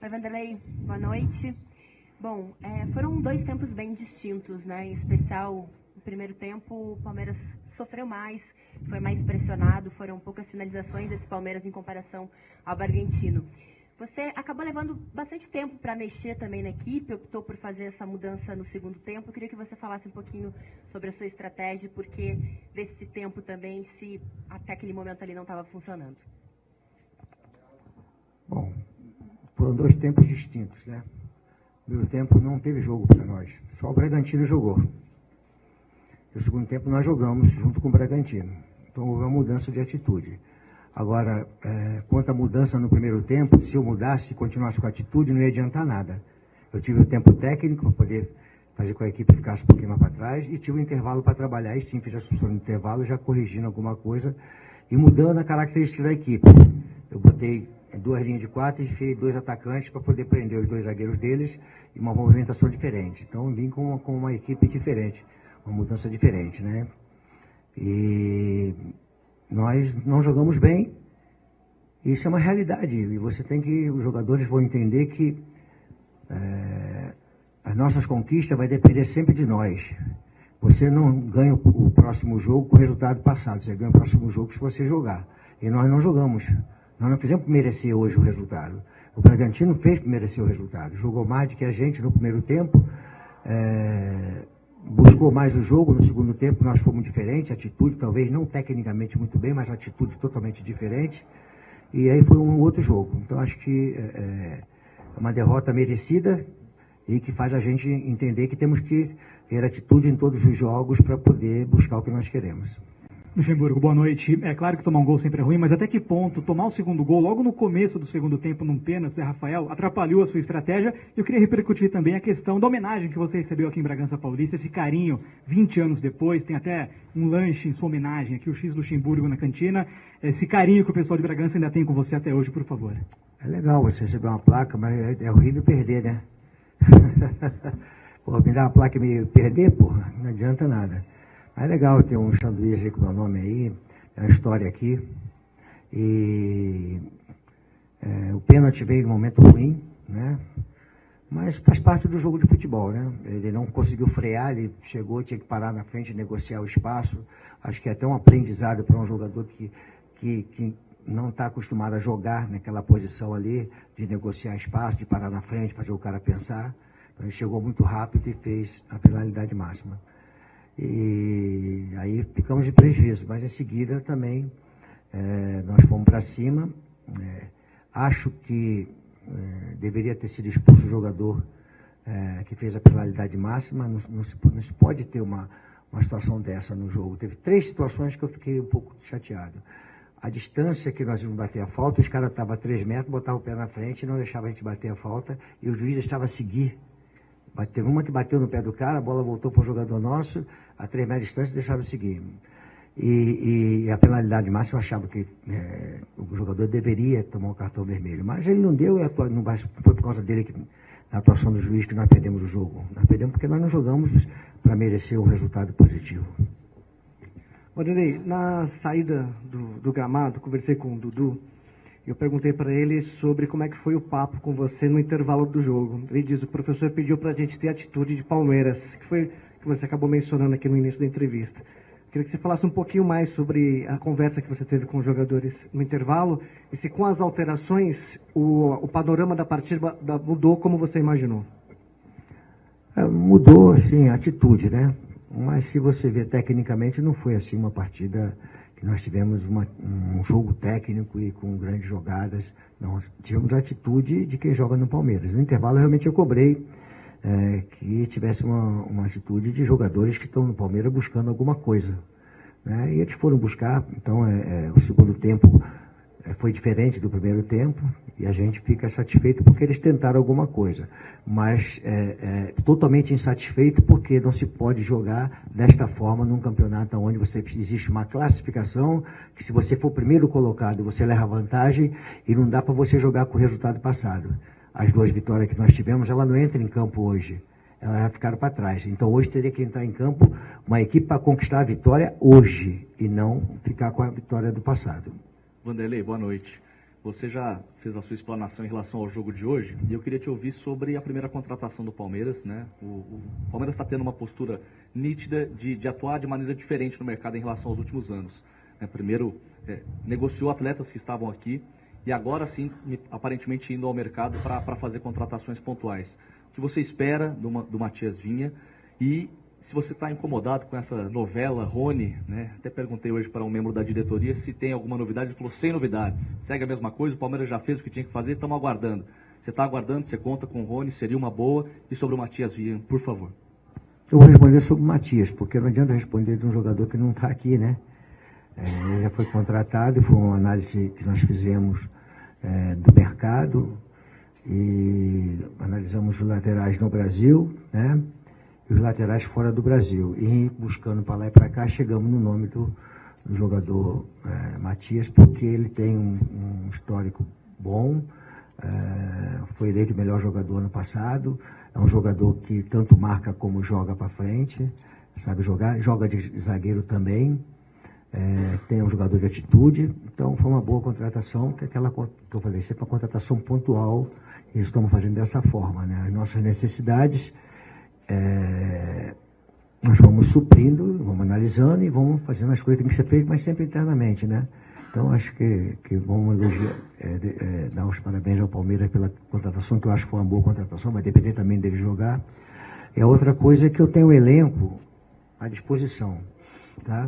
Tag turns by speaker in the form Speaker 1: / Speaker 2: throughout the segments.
Speaker 1: Oi, Vanderlei, boa noite. Bom, foram dois tempos bem distintos, né? Em especial, no primeiro tempo, o Palmeiras sofreu mais, foi mais pressionado, foram poucas finalizações desse Palmeiras em comparação ao Bragantino. Você acabou levando bastante tempo para mexer também na equipe, optou por fazer essa mudança no segundo tempo. Eu queria que você falasse um pouquinho sobre a sua estratégia, porque desse tempo também, se até aquele momento ali não estava funcionando.
Speaker 2: Bom, foram dois tempos distintos, né? No primeiro tempo não teve jogo para nós, só o Bragantino jogou. No segundo tempo nós jogamos junto com o Bragantino, então houve uma mudança de atitude. Agora, quanto à mudança no primeiro tempo, se eu mudasse e continuasse com a atitude, não ia adiantar nada. Eu tive o tempo técnico para poder fazer com que a equipe ficasse um pouquinho mais para trás e tive o intervalo para trabalhar, e sim, fiz a solução do intervalo, já corrigindo alguma coisa e mudando a característica da equipe. Eu botei duas linhas de 4 e enfiei dois atacantes para poder prender os dois zagueiros deles e uma movimentação diferente. Então, vim com uma equipe diferente, uma mudança diferente, né? E nós não jogamos bem, isso é uma realidade, e você tem que, os jogadores vão entender que as nossas conquistas vai depender sempre de nós. Você não ganha o próximo jogo com o resultado passado, você ganha o próximo jogo se você jogar. E nós não jogamos, nós não fizemos merecer hoje o resultado. O Bragantino fez merecer o resultado, jogou mais do que a gente no primeiro tempo, buscou mais o jogo no segundo tempo, nós fomos diferentes, atitude talvez não tecnicamente muito bem, mas atitude totalmente diferente, e aí foi um outro jogo. Então acho que é uma derrota merecida e que faz a gente entender que temos que ter atitude em todos os jogos para poder buscar o que nós queremos.
Speaker 3: Luxemburgo, boa noite. É claro que tomar um gol sempre é ruim, mas até que ponto tomar o segundo gol logo no começo do segundo tempo num pênalti, Zé Rafael, atrapalhou a sua estratégia? Eu queria repercutir também a questão da homenagem que você recebeu aqui em Bragança Paulista, esse carinho 20 anos depois, tem até um lanche em sua homenagem aqui, o X Luxemburgo na cantina. Esse carinho que o pessoal de Bragança ainda tem com você até hoje, por favor.
Speaker 2: É legal você receber uma placa, mas é horrível perder, né? Pô, me dar uma placa e me perder, porra, não adianta nada. É legal ter um sanduíche aí com o meu nome aí, é uma história aqui. E o pênalti veio num momento ruim, né? Mas faz parte do jogo de futebol, né? Ele não conseguiu frear, ele chegou, tinha que parar na frente, negociar o espaço. Acho que é até um aprendizado para um jogador que não está acostumado a jogar naquela posição ali, de negociar espaço, de parar na frente, fazer o cara pensar. Então ele chegou muito rápido e fez a penalidade máxima. E aí ficamos de prejuízo, mas em seguida também nós fomos para cima. Acho que deveria ter sido expulso o jogador que fez a penalidade máxima. Não se pode ter uma situação dessa no jogo. Teve 3 situações que eu fiquei um pouco chateado. A distância que nós íamos bater a falta, os caras estavam a 3 metros, botavam o pé na frente e não deixavam a gente bater a falta, e o juiz deixava seguir. Teve uma que bateu no pé do cara, a bola voltou para o jogador nosso, a 3 metros de distância, deixava seguir. E a penalidade máxima, eu achava que o jogador deveria tomar um cartão vermelho. Mas ele não deu, não foi por causa dele, na atuação do juiz, que nós perdemos o jogo. Nós perdemos porque nós não jogamos para merecer um resultado positivo.
Speaker 4: Vanderlei, na saída do gramado, conversei com o Dudu. Eu perguntei para ele sobre como é que foi o papo com você no intervalo do jogo. Ele diz que o professor pediu para a gente ter atitude de Palmeiras, que foi que você acabou mencionando aqui no início da entrevista. Queria que você falasse um pouquinho mais sobre a conversa que você teve com os jogadores no intervalo e se com as alterações o panorama da partida mudou como você imaginou.
Speaker 2: Mudou, assim, a atitude, né? Mas se você ver tecnicamente, não foi assim uma partida que nós tivemos um jogo técnico e com grandes jogadas. Nós tivemos a atitude de quem joga no Palmeiras. No intervalo, realmente, eu cobrei que tivesse uma atitude de jogadores que estão no Palmeiras buscando alguma coisa, né? E eles foram buscar. Então, o segundo tempo foi diferente do primeiro tempo e a gente fica satisfeito porque eles tentaram alguma coisa, mas totalmente insatisfeito porque não se pode jogar desta forma num campeonato onde existe uma classificação que, se você for primeiro colocado, você leva vantagem e não dá para você jogar com o resultado passado. As 2 vitórias que nós tivemos, ela não entra em campo hoje, elas já ficaram para trás. Então hoje teria que entrar em campo uma equipe para conquistar a vitória hoje e não ficar com a vitória do passado.
Speaker 5: Vanderlei, boa noite. você já fez a sua explanação em relação ao jogo de hoje, e eu queria te ouvir sobre a primeira contratação do Palmeiras, né? O Palmeiras está tendo uma postura nítida de atuar de maneira diferente no mercado em relação aos últimos anos. Primeiro, negociou atletas que estavam aqui, e agora sim, aparentemente indo ao mercado para fazer contratações pontuais. O que você espera do Matias Vinha, e se você está incomodado com essa novela Rony, né? Até perguntei hoje para um membro da diretoria se tem alguma novidade, ele falou sem novidades, segue a mesma coisa, o Palmeiras já fez o que tinha que fazer, estamos aguardando. Você está aguardando, você conta com o Rony, seria uma boa, e sobre o Matias Vinha, por favor.
Speaker 2: Eu vou responder sobre o Matias, porque não adianta responder de um jogador que não está aqui, né? Ele já foi contratado, foi uma análise que nós fizemos do mercado, e analisamos os laterais no Brasil, né? E os laterais fora do Brasil. E buscando para lá e para cá, chegamos no nome do jogador Matias, porque ele tem um histórico bom, foi eleito o melhor jogador ano passado, é um jogador que tanto marca como joga para frente, sabe jogar, joga de zagueiro também, tem um jogador de atitude, então foi uma boa contratação, que é aquela que eu falei, sempre uma contratação pontual, e estamos fazendo dessa forma, né? As nossas necessidades, nós vamos suprindo, vamos analisando e vamos fazendo as coisas que tem que ser feitas, mas sempre internamente, né? Então acho que vamos elogiar, dar os parabéns ao Palmeiras pela contratação, que eu acho que foi uma boa contratação, vai depender também dele jogar. E a outra coisa é que eu tenho o elenco à disposição, tá?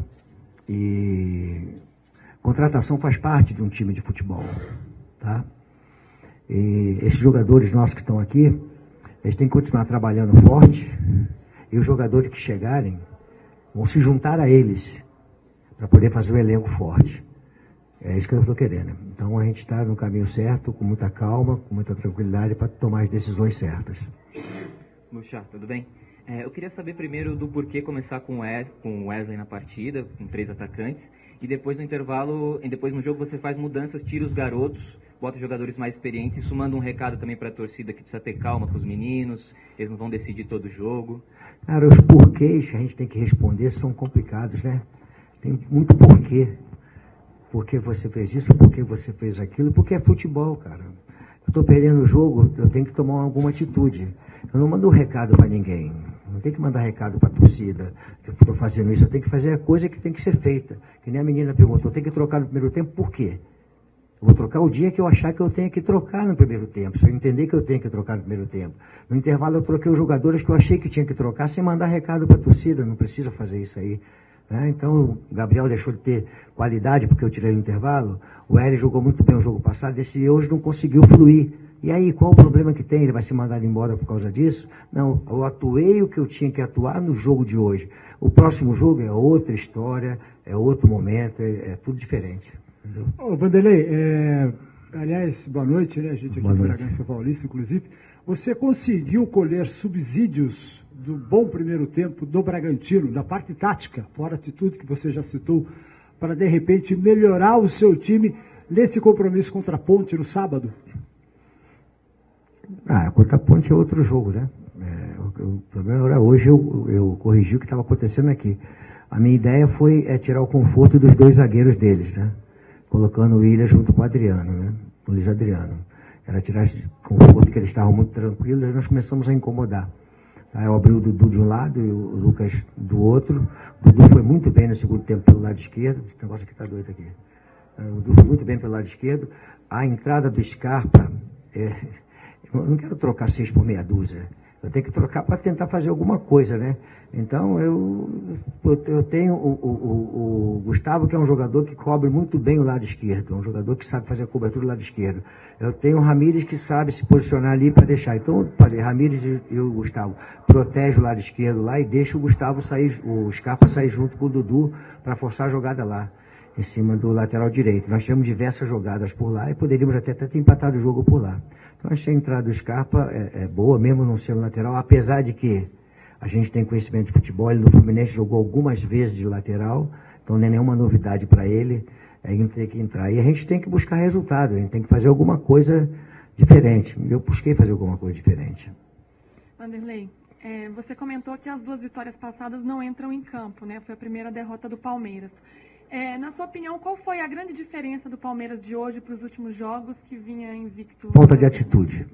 Speaker 2: E contratação faz parte de um time de futebol, tá? E esses jogadores nossos que estão aqui, eles têm que continuar trabalhando forte, e os jogadores que chegarem vão se juntar a eles para poder fazer o elenco forte. É isso que eu estou querendo. Então a gente está no caminho certo, com muita calma, com muita tranquilidade, para tomar as decisões certas.
Speaker 6: Muxa, tudo bem? Eu queria saber primeiro do porquê começar com o Wesley na partida, com 3 atacantes, e depois no intervalo, e depois no jogo você faz mudanças, tira os garotos, bota jogadores mais experientes, isso manda um recado também para a torcida que precisa ter calma com os meninos, eles não vão decidir todo o jogo.
Speaker 2: Cara, os porquês que a gente tem que responder são complicados, né? Tem muito porquê. Por que você fez isso, por que você fez aquilo, porque é futebol, cara. Eu estou perdendo o jogo, eu tenho que tomar alguma atitude. Eu não mando um recado para ninguém, não tenho que mandar recado para a torcida, que eu estou fazendo isso, eu tenho que fazer a coisa que tem que ser feita. Que nem a menina perguntou, tem que trocar no primeiro tempo, por quê? Eu vou trocar o dia que eu achar que eu tenho que trocar no primeiro tempo, se eu entender que eu tenho que trocar no primeiro tempo. No intervalo eu troquei os jogadores que eu achei que tinha que trocar, sem mandar recado para a torcida, não precisa fazer isso aí. Então, o Gabriel deixou de ter qualidade porque eu tirei no intervalo. O Hélio jogou muito bem o jogo passado, esse hoje não conseguiu fluir. E aí, qual o problema que tem? Ele vai ser mandado embora por causa disso? Não, eu atuei o que eu tinha que atuar no jogo de hoje. O próximo jogo é outra história, é outro momento, é tudo diferente.
Speaker 7: Ô, Vanderlei, aliás, boa noite, né? A gente aqui do Bragança Paulista, inclusive. Você conseguiu colher subsídios do bom primeiro tempo do Bragantino, da parte tática, fora a atitude que você já citou, para de repente melhorar o seu time nesse compromisso contra a Ponte no sábado?
Speaker 2: Contra a Ponte é outro jogo, né? O problema era hoje eu corrigi o que estava acontecendo aqui. A minha ideia foi tirar o conforto dos 2 zagueiros deles, né? Colocando o Willian junto com o Adriano, né? O Luiz Adriano. Era tirar esse conforto, que eles estavam muito tranquilos, e nós começamos a incomodar. Aí eu abri o Dudu de um lado e o Lucas do outro. O Dudu foi muito bem no segundo tempo pelo lado esquerdo. Esse negócio aqui está doido aqui. O Dudu foi muito bem pelo lado esquerdo. A entrada do Scarpa, eu não quero trocar 6 por meia dúzia. Eu tenho que trocar para tentar fazer alguma coisa, né? Então eu tenho o Gustavo, que é um jogador que cobre muito bem o lado esquerdo, é um jogador que sabe fazer a cobertura do lado esquerdo. Eu tenho o Ramírez, que sabe se posicionar ali para deixar. Então, eu falei, Ramírez e o Gustavo protege o lado esquerdo lá e deixa o Gustavo sair, o Scarpa sair junto com o Dudu para forçar a jogada lá, em cima do lateral direito. Nós tivemos diversas jogadas por lá e poderíamos até ter empatado o jogo por lá. Então, achei a entrada do Scarpa boa, mesmo não sendo lateral, apesar de que a gente tem conhecimento de futebol. Ele no Fluminense jogou algumas vezes de lateral, então não é nenhuma novidade para ele. Ele tem que entrar. E a gente tem que buscar resultado, a gente tem que fazer alguma coisa diferente. Eu busquei fazer alguma coisa diferente.
Speaker 8: Vanderlei, você comentou que as 2 vitórias passadas não entram em campo, né? Foi a primeira derrota do Palmeiras. Na sua opinião, qual foi a grande diferença do Palmeiras de hoje para os últimos jogos que vinha invicto?
Speaker 2: Falta de atitude.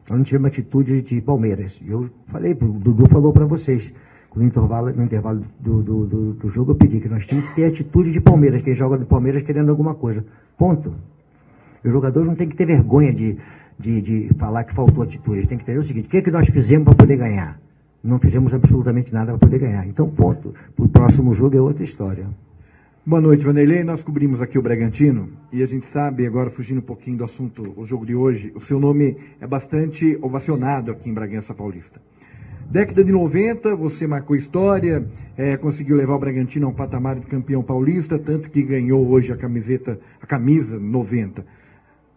Speaker 2: Nós não tivemos atitude de Palmeiras. Eu falei, o Dudu falou para vocês, no intervalo do jogo eu pedi que nós tínhamos que ter atitude de Palmeiras, quem joga do Palmeiras querendo alguma coisa. Ponto. Os jogadores não tem que ter vergonha de falar que faltou atitude. Eles têm que entender o seguinte, o que é que nós fizemos para poder ganhar? Não fizemos absolutamente nada para poder ganhar. Então, ponto. O próximo jogo é outra história.
Speaker 9: Boa noite, Vanderlei. Nós cobrimos aqui o Bragantino e a gente sabe, agora fugindo um pouquinho do assunto, o jogo de hoje, o seu nome é bastante ovacionado aqui em Bragança Paulista. Década de 90, você marcou história, conseguiu levar o Bragantino a um patamar de campeão paulista, tanto que ganhou hoje a camisa 90.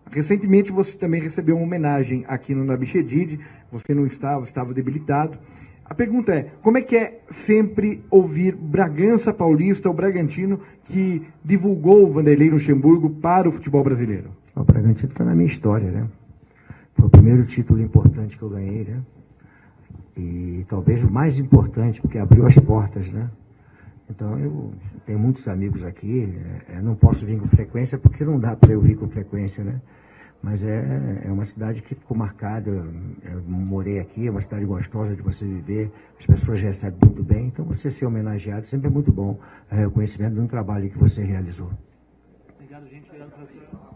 Speaker 9: Recentemente você também recebeu uma homenagem aqui no Nabichedid, você não estava debilitado. A pergunta é, como é que é sempre ouvir Bragança Paulista, o Bragantino, que divulgou o Vanderlei Luxemburgo para o futebol brasileiro?
Speaker 2: O Bragantino está na minha história, né? Foi o primeiro título importante que eu ganhei, né? E talvez o mais importante, porque abriu as portas, né? Então, eu tenho muitos amigos aqui, não posso vir com frequência, porque não dá para eu vir com frequência, né? Mas é uma cidade que ficou marcada, eu morei aqui, é uma cidade gostosa de você viver, as pessoas recebem muito bem, então você ser homenageado sempre é muito bom, é reconhecimento de um trabalho que você realizou.
Speaker 3: Obrigado, gente. Obrigado, professor.